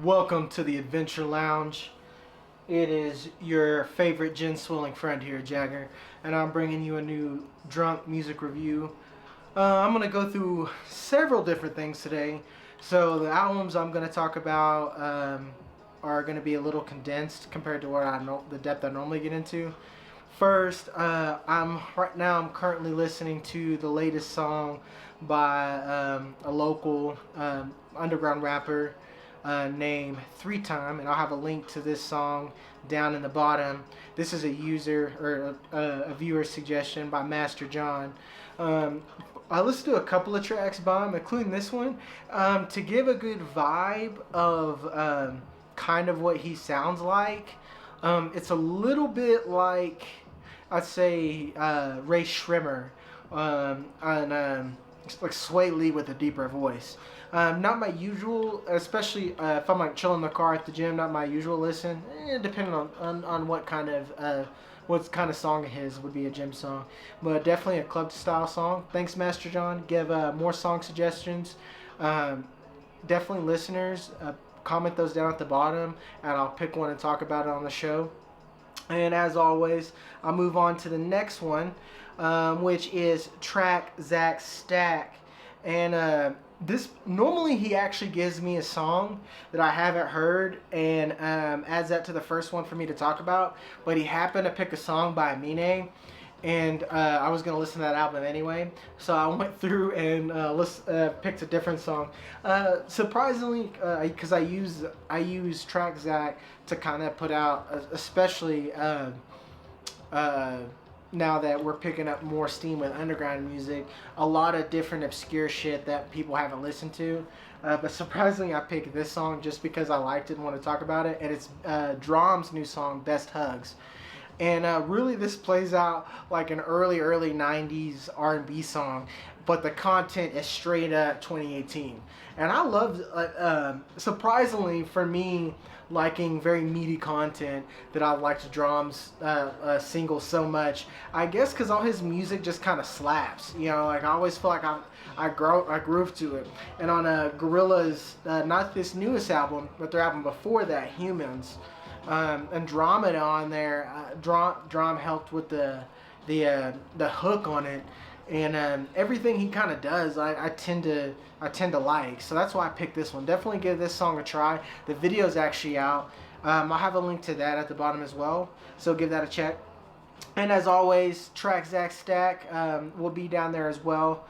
Welcome to the Adventure Lounge. It is your favorite gin swilling friend here, Jagger, and I'm bringing you a new drunk music review. I'm going to go through several different things today. So the albums I'm going to talk about are going to be a little condensed compared to what the depth I normally get into. First, I'm currently listening to the latest song by a local underground rapper named 3Time, and I'll have a link to this song down in the bottom. This is a user or a viewer suggestion by Master John. I listened to a couple of tracks by him, including this one, to give a good vibe of kind of what he sounds like. It's a little bit like, I'd say, Ray Shrimmer, and like Sway Lee with a deeper voice. Not my usual, especially if I'm like chilling in the car at the gym. Not my usual listen. Depending on what kind of song of his would be a gym song, but definitely a club style song. Thanks, Master John. Give more song suggestions. Definitely, listeners, comment those down at the bottom, and I'll pick one and talk about it on the show. And as always, I'll move on to the next one, which is track Zack Stack. And this normally he actually gives me a song that I haven't heard and adds that to the first one for me to talk about. But he happened to pick a song by Aminé, and I was gonna listen to that album anyway, so I went through and picked a different song. Surprisingly, because I use track Zack to kind of put out, especially now that we're picking up more steam with underground music, a lot of different obscure shit that people haven't listened to. But surprisingly, I picked this song just because I liked it and want to talk about it, and it's Drom's new song, Best Hugs. And really, this plays out like an early 90s R&B song, but the content is straight up 2018. And I love, surprisingly for me, liking very meaty content, that I liked Drom's single so much. I guess because all his music just kind of slaps. You know, like I always feel like I groove to it. And on Gorilla's, not this newest album, but their album before that, Humans. And Dromeda on there, Drom helped with the hook on it, and everything he kind of does, I tend to like. So that's why I picked this one. Definitely give this song a try. The video's actually out. I'll have a link to that at the bottom as well, so give that a check. And as always, track Zack Stack will be down there as well.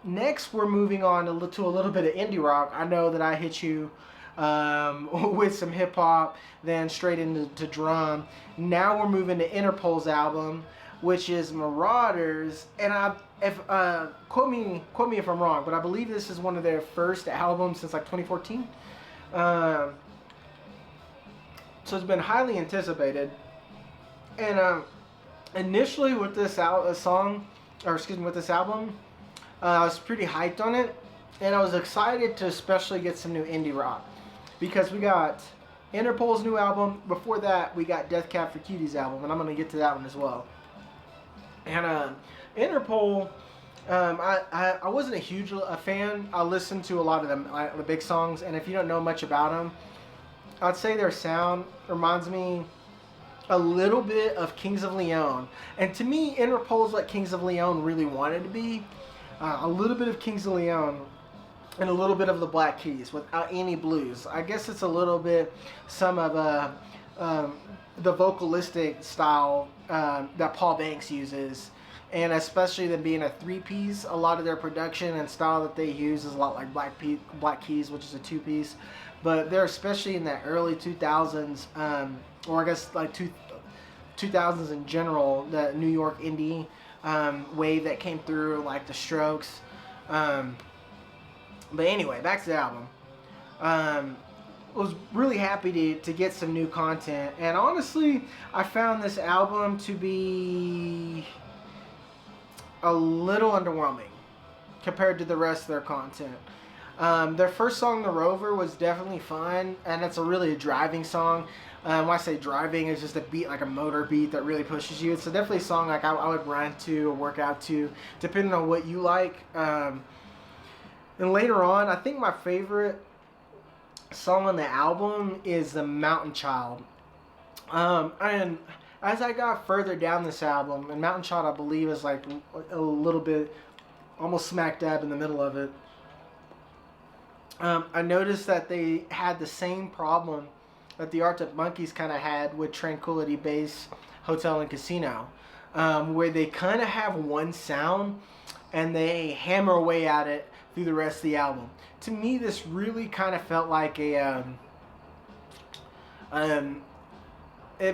Next, we're moving on to a little bit of indie rock. I know that I hit you with some hip hop, then straight into drum. Now we're moving to Interpol's album, which is Marauders, and quote me if I'm wrong, but I believe this is one of their first albums since like 2014. So it's been highly anticipated, and initially with this album, I was pretty hyped on it, and I was excited to especially get some new indie rock, because we got Interpol's new album. Before that, we got Death Cab for Cutie's album, and I'm going to get to that one as well. And Interpol, I wasn't a huge fan. I listened to a lot of them, the big songs, and if you don't know much about them, I'd say their sound reminds me a little bit of Kings of Leon. And to me, Interpol is what Kings of Leon really wanted to be. A little bit of Kings of Leon and a little bit of the Black Keys without any blues. I guess it's a little bit some of the vocalistic style that Paul Banks uses, and especially them being a three-piece, a lot of their production and style that they use is a lot like Black Keys, which is a two-piece. But they're especially in that early 2000s, or I guess like 2000s in general, the New York indie wave that came through, like the Strokes. But anyway, back to the album. I was really happy to get some new content, and honestly, I found this album to be a little underwhelming compared to the rest of their content. Their first song, The Rover, was definitely fun, and it's really a driving song. When I say driving, it's just a beat, like a motor beat that really pushes you. It's definitely a song like I would run to or work out to, depending on what you like. And later on, I think my favorite song on the album is the Mountain Child. And as I got further down this album, and Mountain Child, I believe, is like a little bit, almost smack dab in the middle of it. I noticed that they had the same problem that the Arctic Monkeys kind of had with Tranquility Base Hotel and Casino, where they kind of have one sound and they hammer away at it through the rest of the album. To me, this really kind of felt like it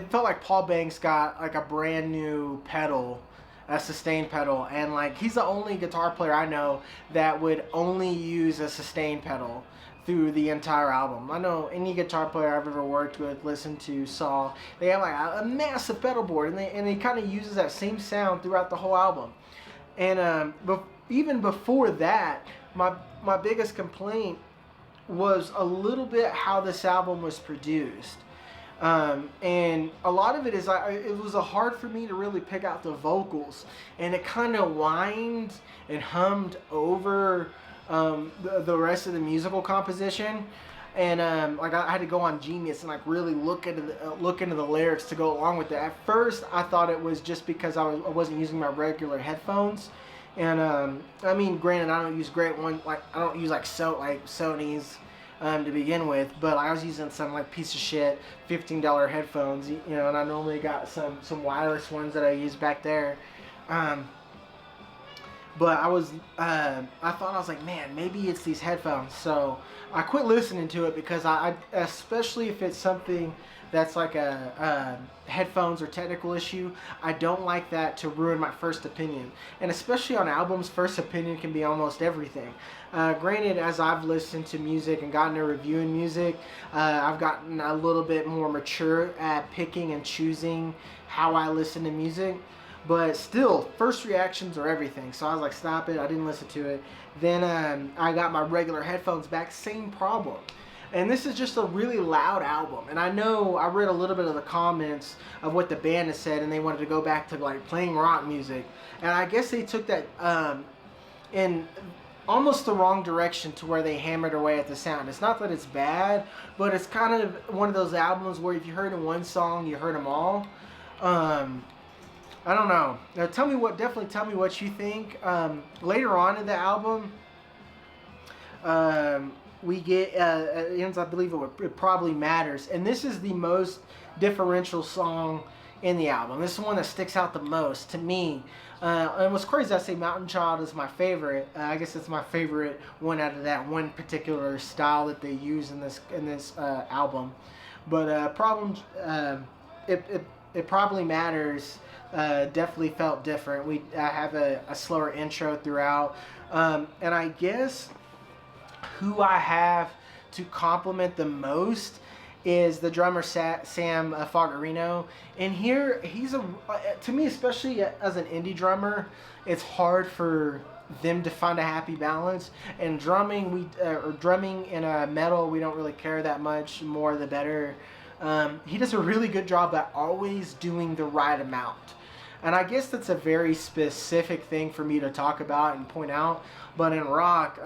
felt like Paul Banks got like a brand new pedal, a sustain pedal, and like he's the only guitar player I know that would only use a sustain pedal through the entire album. I know any guitar player I've ever worked with, listened to, saw, they have like a massive pedal board, and he kind of uses that same sound throughout the whole album. And even before that, my biggest complaint was a little bit how this album was produced. And a lot of it is it was hard for me to really pick out the vocals, and it kind of whined and hummed over the rest of the musical composition. And like I had to go on Genius and like really look into the lyrics to go along with it. At first, I thought it was just because I wasn't using my regular headphones. And I mean, granted, I don't use great ones, like I don't use like Sony's to begin with, but I was using some like piece of shit $15 headphones, you know, and I normally got some wireless ones that I use back there. But I thought, I was like, man, maybe it's these headphones. So I quit listening to it because I especially if it's something that's like a headphones or technical issue, I don't like that to ruin my first opinion. And especially on albums, first opinion can be almost everything. Granted, as I've listened to music and gotten to reviewing music, I've gotten a little bit more mature at picking and choosing how I listen to music. But still, first reactions are everything. So I was like, stop it. I didn't listen to it. Then I got my regular headphones back. Same problem. And this is just a really loud album. And I know I read a little bit of the comments of what the band has said, and they wanted to go back to like playing rock music. And I guess they took that in almost the wrong direction to where they hammered away at the sound. It's not that it's bad, but it's kind of one of those albums where if you heard in one song, you heard them all. I don't know. Now, definitely tell me what you think. Later on in the album, we get, I believe it probably matters. And this is the most differential song in the album. This is the one that sticks out the most to me. And what's crazy, I say Mountain Child is my favorite. I guess it's my favorite one out of that one particular style that they use in this album. But it probably matters. Definitely felt different. I have a slower intro throughout, and I guess who I have to compliment the most is the drummer Sam Fogarino. And here he's to me, especially as an indie drummer, it's hard for them to find a happy balance. And drumming in a metal, we don't really care that much. More the better. He does a really good job at always doing the right amount. And I guess that's a very specific thing for me to talk about and point out. But in rock,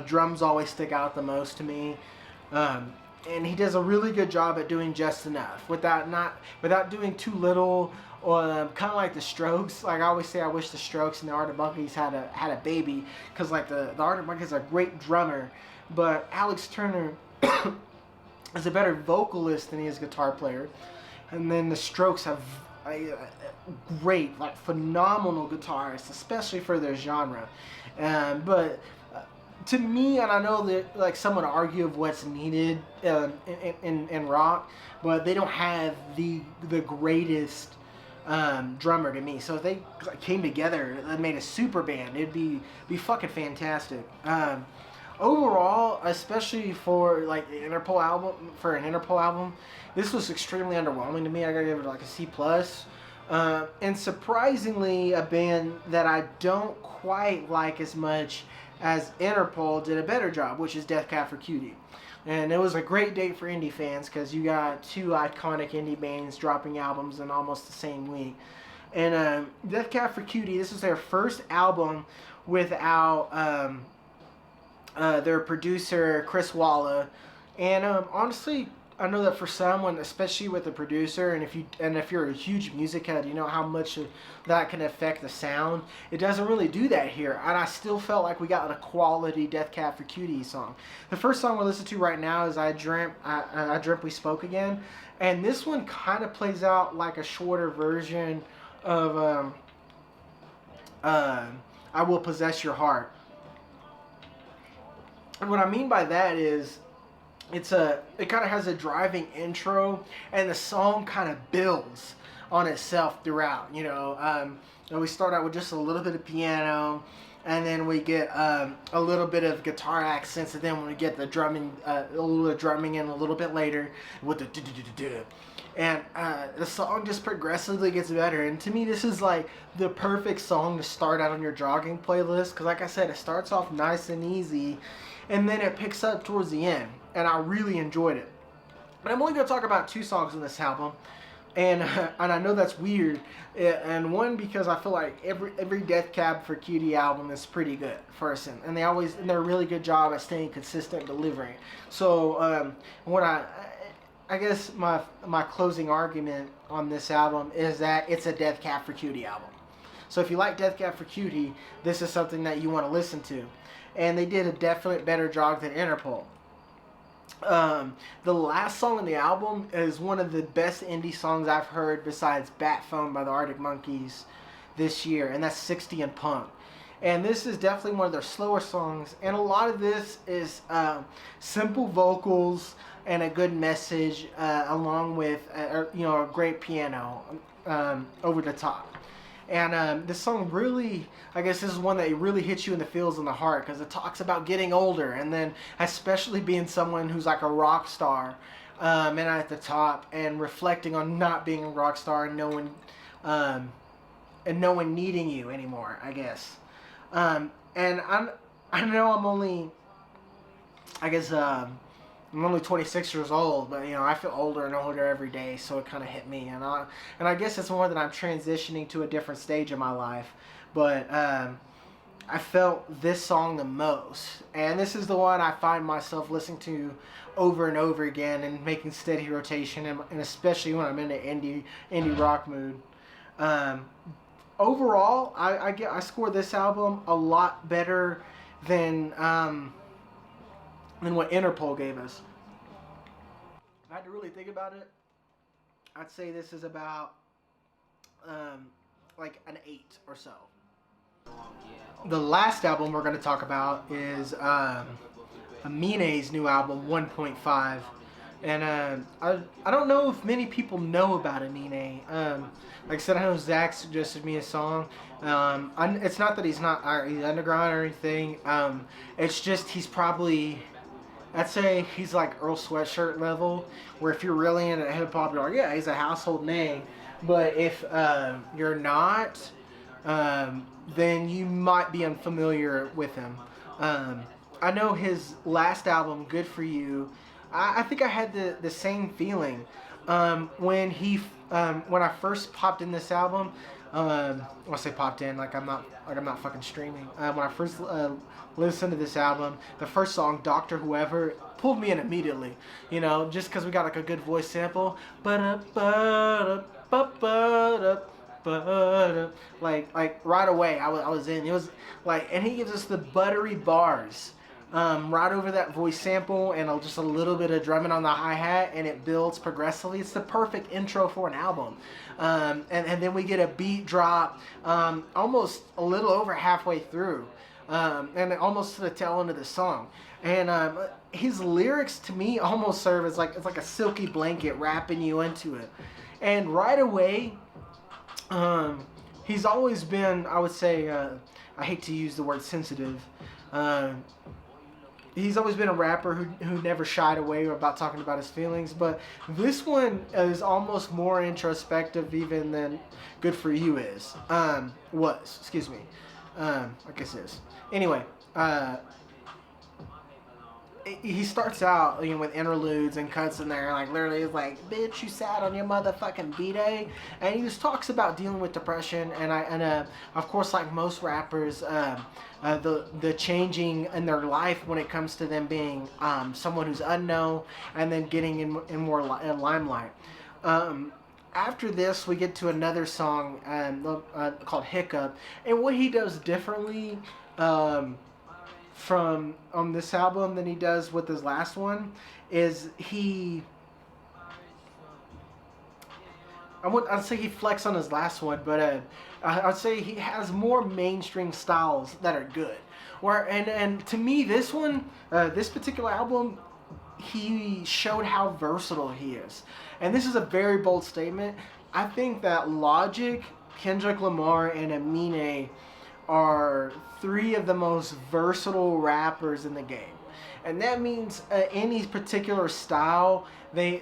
drums always stick out the most to me. And he does a really good job at doing just enough without doing too little. Kind of like the Strokes. Like I always say, I wish the Strokes and the Arctic Monkeys had a baby, because like the Arctic Monkeys are a great drummer, but Alex Turner is a better vocalist than he is guitar player. And then the Strokes have great, like phenomenal guitarists, especially for their genre. But to me, and I know that like some would argue of what's needed in rock, but they don't have the greatest drummer to me. So if they came together and made a super band, it'd be fucking fantastic. Overall, especially for like an Interpol album, this was extremely underwhelming to me. I gotta give it like a C+. And surprisingly, a band that I don't quite like as much as Interpol did a better job, which is Death Cab for Cutie. And it was a great day for indie fans because you got two iconic indie bands dropping albums in almost the same week. And Death Cab for Cutie, this is their first album without their producer Chris Walla, And honestly, I know that for someone, especially with a producer, and if you're a huge music head, you know how much that can affect the sound. It doesn't really do that here, and I still felt like we got a quality Death Cab for Cutie song. The first song we're listening to right now is I Dreamt We Spoke Again, and this one kind of plays out like a shorter version of I Will Possess Your Heart. And what I mean by that is it kind of has a driving intro, and the song kind of builds on itself throughout. And we start out with just a little bit of piano, and then we get a little bit of guitar accents, and then when we get the drumming, a little drumming in a little bit later with the and the song just progressively gets better. And to me, this is like the perfect song to start out on your jogging playlist, because like I said, it starts off nice and easy, and then it picks up towards the end, and I really enjoyed it. But I'm only going to talk about 2 songs in this album, and I know that's weird, and one because I feel like every Death Cab for Cutie album is pretty good first, and they're a really good job at staying consistent delivering. So when I guess my closing argument on this album is that it's a Death Cab for Cutie album. So if you like Death Cab for Cutie, this is something that you want to listen to. And they did a definite better job than Interpol. The last song on the album is one of the best indie songs I've heard besides Bat Phone by the Arctic Monkeys this year, and that's 60 and Punk. And this is definitely one of their slower songs, and a lot of this is simple vocals and a good message, along with a great piano over the top. And this song really, I guess this is one that really hits you in the feels in the heart, because it talks about getting older, and then especially being someone who's like a rock star, and at the top, and reflecting on not being a rock star and no one needing you anymore, I guess. And I know I'm only, I guess, I'm only 26 years old, but I feel older and older every day, so it kind of hit me, and I guess it's more that I'm transitioning to a different stage of my life, but I felt this song the most, and this is the one I find myself listening to over and over again and making steady rotation, and especially when I'm in an indie rock mood. Overall, I scored this album a lot better than what Interpol gave us. If I had to really think about it, I'd say this is about like an 8 or so. The last album we're going to talk about is Aminé's new album, 1.5. And I don't know if many people know about Aminé. Like I said, I know Zack suggested me a song. It's not that he's underground or anything. It's just he's probably, I'd say he's like Earl Sweatshirt level, where if you're really into hip hop, you're like, yeah, he's a household name. But if you're not, then you might be unfamiliar with him. I know his last album, Good For You, I think I had the same feeling when I first popped in this album. I say popped in like I'm not fucking streaming. When I first listened to this album, the first song, Doctor Whoever, pulled me in immediately. Just because we got like a good voice sample, like right away I was in. It was like, and he gives us the buttery bars. Right over that voice sample, and just a little bit of drumming on the hi-hat, and it builds progressively. It's the perfect intro for an album. And then we get a beat drop almost a little over halfway through, and almost to the tail end of the song. And his lyrics to me almost serve as it's like a silky blanket wrapping you into it. And right away, he's always been, I would say, I hate to use the word sensitive, he's always been a rapper who never shied away about talking about his feelings, but this one is almost more introspective even than Good For You is. I guess is. Anyway, he starts out, with interludes and cuts in there, like literally it's like, bitch, you sat on your motherfucking b-day, and he just talks about dealing with depression, and of course, like most rappers, the changing in their life when it comes to them being someone who's unknown and then getting in more limelight. After this, we get to another song called Hiccup, and what he does differently from on this album than he does with his last one is I'd say he flexed on his last one, but I'd say he has more mainstream styles that are good. And to me, this particular album, he showed how versatile he is. And this is a very bold statement. I think that Logic, Kendrick Lamar, and Aminé are three of the most versatile rappers in the game. And that means any particular style, they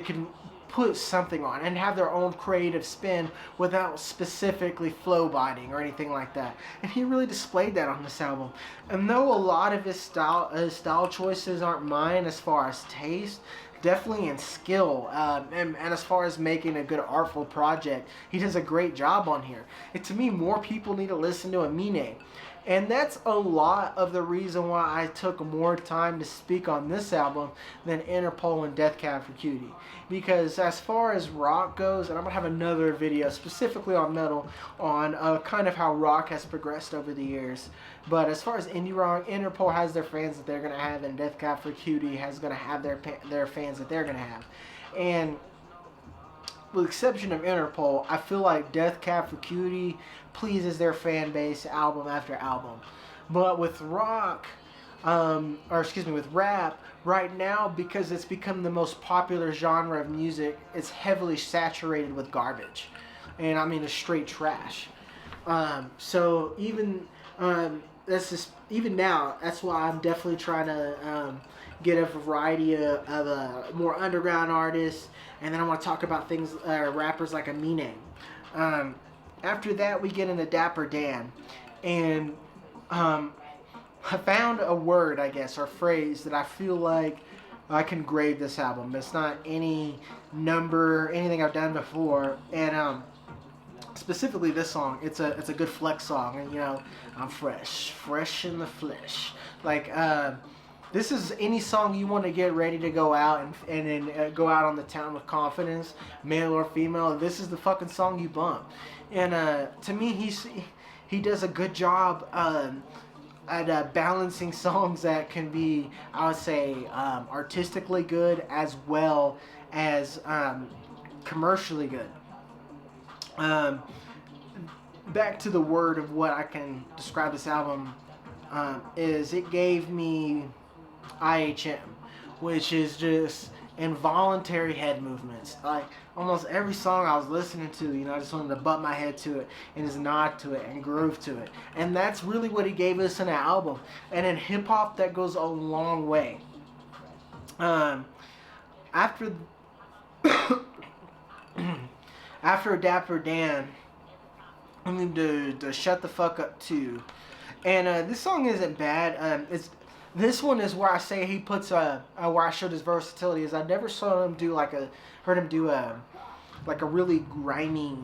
can put something on and have their own creative spin without specifically flow biting or anything like that. And he really displayed that on this album. And though a lot of his style choices aren't mine as far as taste, definitely in skill, and as far as making a good artful project, he does a great job on here. And to me, more people need to listen to Aminé. And that's a lot of the reason why I took more time to speak on this album than Interpol and Death Cab for Cutie. Because as far as rock goes, and I'm going to have another video specifically on metal, on kind of how rock has progressed over the years. But as far as indie rock, Interpol has their fans that they're going to have, and Death Cab for Cutie has going to have their fans that they're going to have. And with the exception of Interpol, I feel like Death Cab for Cutie pleases their fan base album after album. But with rock, with rap, right now, because it's become the most popular genre of music, it's heavily saturated with garbage. And I mean, it's straight trash. So even even now, that's why I'm definitely trying to get a variety of more underground artists, and then I want to talk about things rappers like Amine. After that, we get into Dapper Dan, and I found a word, I guess, or phrase that I feel like I can grade this album. It's not any number, anything I've done before, and specifically this song. It's a good flex song, and I'm fresh in the flesh. Like this is any song you want to get ready to go out and then go out on the town with confidence, male or female. This is the fucking song you bump. And to me, he does a good job at balancing songs that can be, I would say, artistically good as well as commercially good. Back to the word of what I can describe this album is it gave me IHM, which is just involuntary head movements. Like almost every song I was listening to, I just wanted to butt my head to it and just nod to it and groove to it. And that's really what he gave us in an album. And in hip hop, that goes a long way. After Dapper Dan, I need to Shut the Fuck Up too. And this song isn't bad. This one is where I say he puts where I showed his versatility. Is I never saw him do heard him do a really grimy,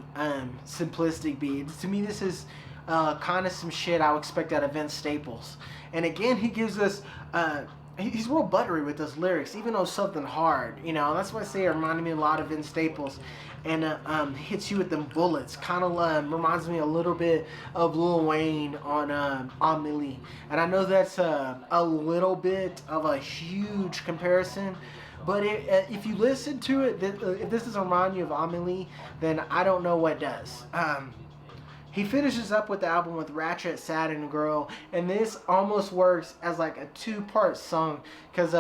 simplistic beat. To me, this is kind of some shit I would expect out of Vince Staples. And again, he gives us he's real buttery with those lyrics, even though it's something hard. That's why I say it reminded me a lot of Vince Staples. And hits you with them bullets. Kind of reminds me a little bit of Lil Wayne on Aminé. And I know that's a little bit of a huge comparison, but if you listen to it, if this doesn't remind you of Aminé, then I don't know what does. He finishes up with the album with Ratchet, Sad, and Girl, and this almost works as like a two-part song, because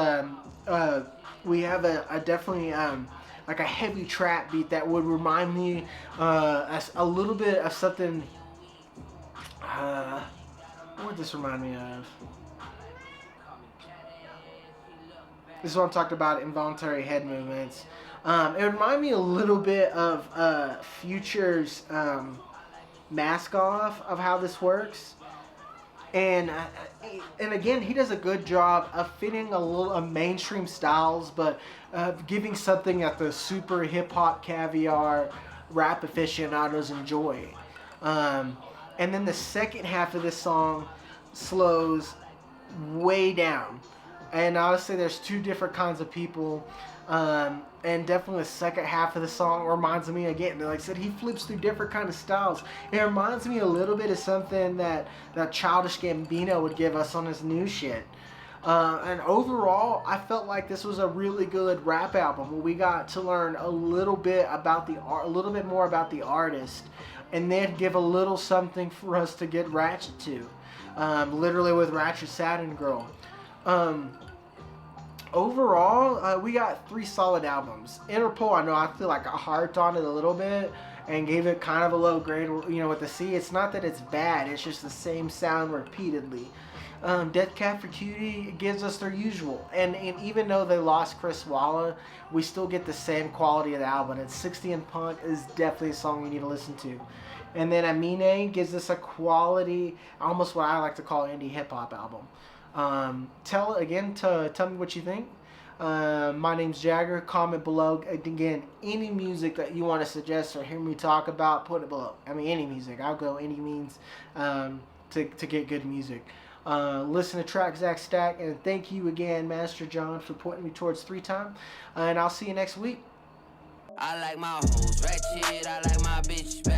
we have a definitely like a heavy trap beat that would remind me a little bit of something. What would this remind me of? This is what I'm talking about, involuntary head movements. It would remind me a little bit of Future's Mask Off, of how this works. and again, he does a good job of fitting a mainstream styles, but giving something that the super hip hop caviar rap aficionados enjoy. Um, and then the second half of this song slows way down. And honestly, there's two different kinds of people. And definitely the second half of the song reminds me again, like I said, he flips through different kind of styles. It reminds me a little bit of something that Childish Gambino would give us on his new shit. And overall, I felt like this was a really good rap album where we got to learn a little bit about the art, a little bit more about the artist, and then give a little something for us to get ratchet to. Literally with Ratchet Satin Girl. Overall, we got 3 solid albums. Interpol, I know I feel like I harped on it a little bit and gave it kind of a low grade, with the C. It's not that it's bad, it's just the same sound repeatedly. Death Cab for Cutie gives us their usual. And even though they lost Chris Walla, we still get the same quality of the album. And 60 and Punk is definitely a song you need to listen to. And then Aminé gives us a quality, almost what I like to call indie hip-hop album. Tell me what you think. My name's Jagger. Comment below. Again, any music that you want to suggest or hear me talk about, put it below. I mean, any music. I'll go any means to get good music. Listen to Track Zack Stack, and thank you again, Master John, for pointing me towards 3 time. And I'll see you next week. I like my hoes ratchet, I like my bitch bad.